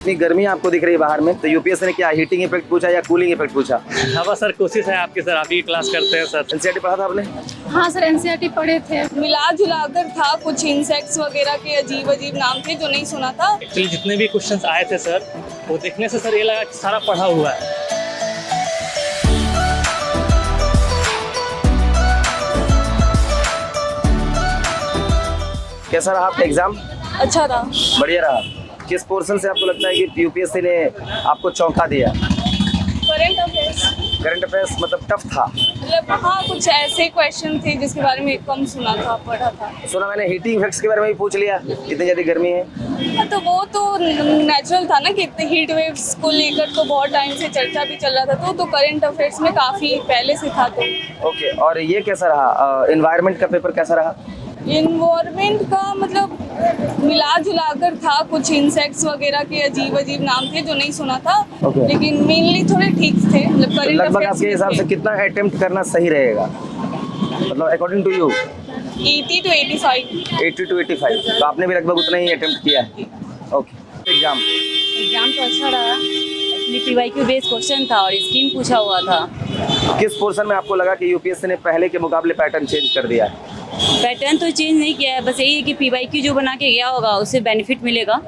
इतनी गर्मी आपको दिख रही है बाहर में, तो यूपीएससी ने क्या हीटिंग इफेक्ट पूछा या कूलिंग इफेक्ट पूछा? हाँ बस सर, कोशिश है आपकी सर, आप ही क्लास करते हैं सर। एनसीईआरटी पढ़ा था आपने? हाँ सर, एनसीईआरटी पढ़े थे। मिला जुला कर था, कुछ इंसेक्ट्स वगैरह के अजीब अजीब नाम थे जो नहीं सुना था। एक्चुअली जितने भी क्वेश्चंस आए थे सर, वो देखने से सर ये लगा कि सारा पढ़ा हुआ है। कैसा रहा आपका एग्जाम? अच्छा था। बढ़िया रहा। किस पोर्शन से आपको लगता है कि यूपीएससी ने आपको चौंका दिया? करंट अफेयर्स करंट अफेयर्स मतलब टफ था? मतलब हाँ, कुछ ऐसे क्वेश्चन थे जिसके बारे में कम सुना था, पढ़ा था। सुना मैंने हीटिंग इफेक्ट्स के बारे में भी पूछ लिया, इतनी ज्यादा गर्मी है। हाँ, तो वो तो नेचुरल था ना कि हीट वेव्स को लेकर तो बहुत टाइम से चर्चा भी चल रहा था, तो करंट अफेयर्स में काफी पहले से था। तो ओके, और ये कैसा रहा? एनवायरनमेंट का पेपर कैसा रहा? इन्वायरमेंट का मतलब मिला जुला कर था, कुछ इंसेक्ट्स वगैरह के अजीब अजीब नाम थे जो नहीं सुना था। Okay. लेकिन मेनली थोड़े ठीक थे, मतलब तो करंट लगभग आपके हिसाब से कितना अटेम्प्ट करना सही रहेगा, मतलब according to you? 80 to 85। 80 to 85, तो आपने भी लगभग उतना ही अटेम्प्ट किया है। ओके, एग्जाम तो अच्छा रहा। एक्चुअली पीवाईक्यू बेस्ड क्वेश्चन था और स्कीम पूछा हुआ था। किस पोर्शन में आपको लगा कि यूपीएससी ने पहले के मुकाबले पैटर्न चेंज कर दिया है? पैटर्न तो चेंज नहीं किया है, बस यही है कि पीवाईक्यू जो बना के गया होगा उससे बेनिफिट मिलेगा,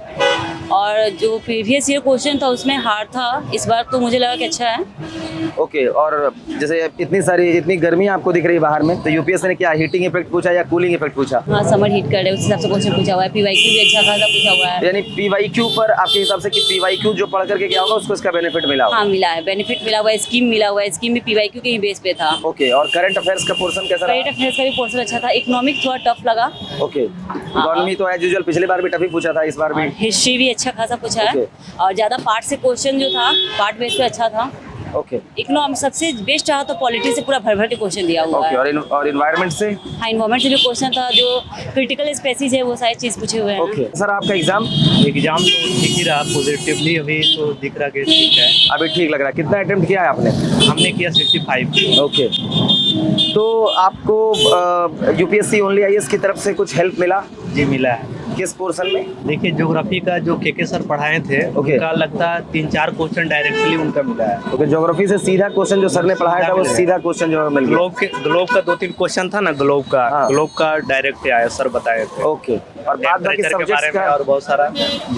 और जो प्रीवियस ईयर क्वेश्चन था उसमें हार्ड था। इस बार तो मुझे लगा कि अच्छा है। ओके, और जैसे इतनी गर्मी आपको दिख रही है बाहर में, तो यूपीएससी ने क्या हीटिंग इफेक्ट पूछा या कूलिंग इफेक्ट पूछा? हाँ, समर हीट कर रहे हैं, उस हिसाब से क्वेश्चन पूछा हुआ है। पीवाईक्यू भी अच्छा खासा पूछा हुआ है। यानी पीवाईक्यू पर आपके हिसाब से कि पीवाईक्यू जो पढ़ करके गया होगा उसको इसका बेनिफिट मिला होगा? हाँ, मिला है, बेनिफिट मिला हुआ है। स्कीम मिला हुआ है, स्कीम भी पीवाईक्यू के ही बेस पे था। ओके, और करंट अफेयर्स का पोर्शन कैसा रहा? करंट अफेयर्स का भी पोर्शन अच्छा था। इकोनॉमिक थोड़ा टफ लगा। ओके, इकोनॉमी तो एज यूजुअल पिछले बार भी टफ ही पूछा था, इस बार भी। हिस्ट्री भी अच्छा खासा पूछा है, और ज़्यादा पार्ट से क्वेश्चन जो था पार्ट बेस पे अच्छा था। ओके, इकोनॉमिक सबसे बेस्ट रहा, तो पॉलिटी से पूरा भर भर के क्वेश्चन दिया हुआ है। ओके, और एनवायरनमेंट से? हाँ, इन्वायरमेंट से जो क्वेश्चन था, जो क्रिटिकल स्पेसीज है, वो सारी चीज़ पूछे हुए हैं। ओके सर, आपका एग्जाम एग्जाम तो ठीक ही रहा, पॉजिटिवली अभी तो दिख रहा कि ठीक है। अभी ठीक लग रहा है? कितना अटेम्प्ट किया है आपने? हमने किया 65। ओके, तो आपको यूपीएससी ओनली आईएएस की तरफ से कुछ हेल्प मिला? जी मिला है। किस पोर्शन में? देखिए, ज्योग्राफी का जो के सर पढ़ाए थे, Okay. उनका लगता है 3-4 क्वेश्चन डायरेक्टली उनका मिला है। ओके, ज्योग्राफी से सीधा क्वेश्चन जो सर ने पढ़ाया था वो सीधा क्वेश्चन जो मिल गया। ग्लोब का 2-3 क्वेश्चन था ना, ग्लोब हाँ। का डायरेक्ट आया, सर बताए थे। ओके, और बाद बाकी टेम्परेचर के सब्जेक्ट्स बारे में का? और बहुत सारा।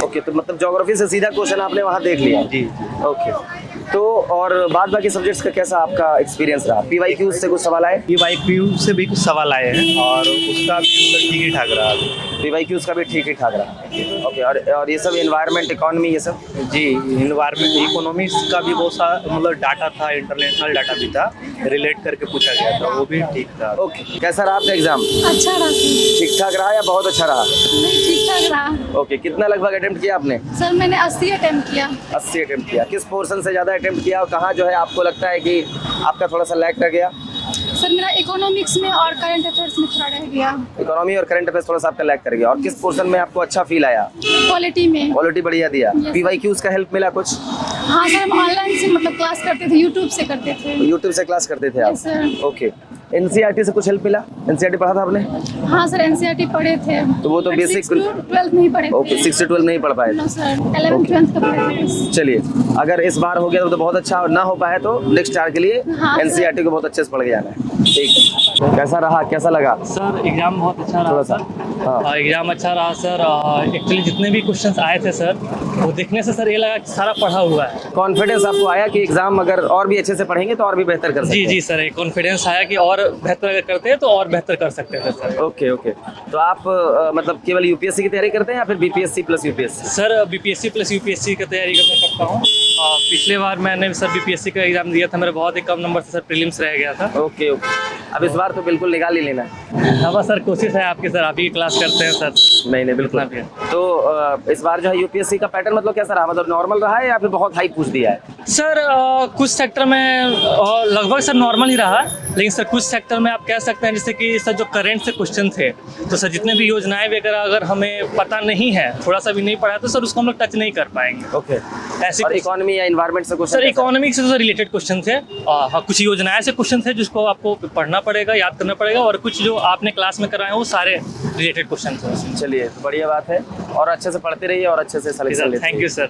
ओके, तो मतलब ज्योग्राफी से सीधा क्वेश्चन आपने वहाँ देख लिया? जी। ओके, तो और बाद बाकी सब्जेक्ट्स का कैसा आपका एक्सपीरियंस रहा? पीवाईक्यू से कुछ सवाल आए? पीवाईक्यू से भी कुछ सवाल आए हैं और उसका भी मतलब ठीक ही ठाक रहा। पीवाईक्यूज का भी ठीक ही ठाक रहा। ओके, और ये सब एनवायरनमेंट, इकोनॉमी, ये सब? जी, इन्वायरमेंट, इकोनॉमिक्स का भी बहुत सारा मतलब डाटा था, इंटरनेशनल डाटा भी था, रिलेट करके पूछा गया था, वो भी ठीक था। ओके, कैसा रहा आपका एग्जाम? अच्छा रहा। ठीक ठाक रहा या बहुत अच्छा रहा? नहीं, ठीक ठाक रहा। ओके, कितना लगभग अटेम्प्ट किया आपने? सर मैंने 80 अटेम्प्ट किया। 80 अटेम्प्ट किया। किस पोर्शन से ज़्यादा अटेम्प्ट किया और कहाँ जो है आपको लगता है कि आपका थोड़ा सा लैग कर गया? सर मेरा इकोनॉमिक्स में और करंट अफेयर्स में थोड़ा रह गया। इकोनॉमी और करंट अफेयर्स थोड़ा सा आपका लैग कर गया। और किस पोर्शन में आपको अच्छा फील आया? क्वालिटी में। क्वालिटी बढ़िया दिया। Yes. पीवाईक्यूज का हेल्प मिला कुछ? हाँ सर, हम ऑनलाइन से मतलब क्लास करते थे, यूट्यूब से करते थे। यूट्यूब से क्लास करते थे आप? Yes, sir. ओके, एनसीईआरटी से कुछ हेल्प मिला? एनसीईआरटी पढ़ा था आपने? हाँ सर, एनसीईआरटी पढ़े थे। तो वो तो But basic- 6 to 12 नहीं पढ़े थे। ओके, 6 से 12 नहीं पढ़ पाए? नो सर, 11 12 का पढ़े थे बस। चलिए, अगर इस बार हो गया तो बहुत अच्छा, और ना हो पाया तो नेक्स्ट ईयर के लिए हाँ, एनसीईआरटी को बहुत अच्छे से पढ़ के जाना है। ठीक, कैसा रहा, कैसा लगा? सर एग्जाम बहुत अच्छा थोड़ा रहा सा। सर। हाँ। एग्जाम अच्छा रहा सर। एक्चुअली जितने भी क्वेश्चंस आए थे सर, वो देखने से सर ये लगा कि सारा पढ़ा हुआ है। कॉन्फिडेंस आपको आया कि एग्जाम अगर और भी अच्छे से पढ़ेंगे तो और भी बेहतर कर सकते जी हैं? जी सर, एक कॉन्फिडेंस आया कि और बेहतर अगर करते हैं तो और बेहतर कर सकते थे सर। ओके, ओके, तो आप मतलब केवल यूपीएससी की तैयारी करते हैं या फिर BPSC plus UPSC? Sir BPSC plus UPSC की तैयारी करता हूँ। पिछले बार मैंने सर बीपीएससी का एग्जाम दिया था, मेरा बहुत ही कम नंबर से सर प्रीलिम्स रह गया था। ओके, ओके, अब इस बार तो बिल्कुल निकाल ही लेना है। हाँ बस सर, कोशिश है आपकी सर, आप ही क्लास करते हैं सर। नहीं नहीं, बिल्कुल। भी है। तो इस बार जो है यूपीएससी का पैटर्न मतलब कैसा रहा? मतलब नॉर्मल रहा है या फिर बहुत हाई पूछ दिया है? सर कुछ सेक्टर में लगभग सर नॉर्मल ही रहा, लेकिन सर कुछ सेक्टर में आप कह सकते हैं जैसे कि सर जो करंट से क्वेश्चन थे, तो सर जितने भी योजनाएं वगैरह अगर हमें पता नहीं है, थोड़ा सा भी नहीं पढ़ा, तो सर उसको हम लोग टच नहीं कर पाएंगे। ओके, ऐसे और इकोनॉमी या एनवायरनमेंट से कुछ? सर इकोनॉमिक्स से रिलेटेड क्वेश्चन थे। हाँ, कुछ योजनाएं से क्वेश्चन थे जिसको आपको पढ़ना पड़ेगा, याद करना पड़ेगा, और कुछ जो आपने क्लास में कराए हैं वो सारे रिलेटेड क्वेश्चन थे। चलिए, तो बढ़िया बात है, और अच्छे से पढ़ते रहिए और अच्छे से सिलेक्शन लेते थैंक रहिए। You sir.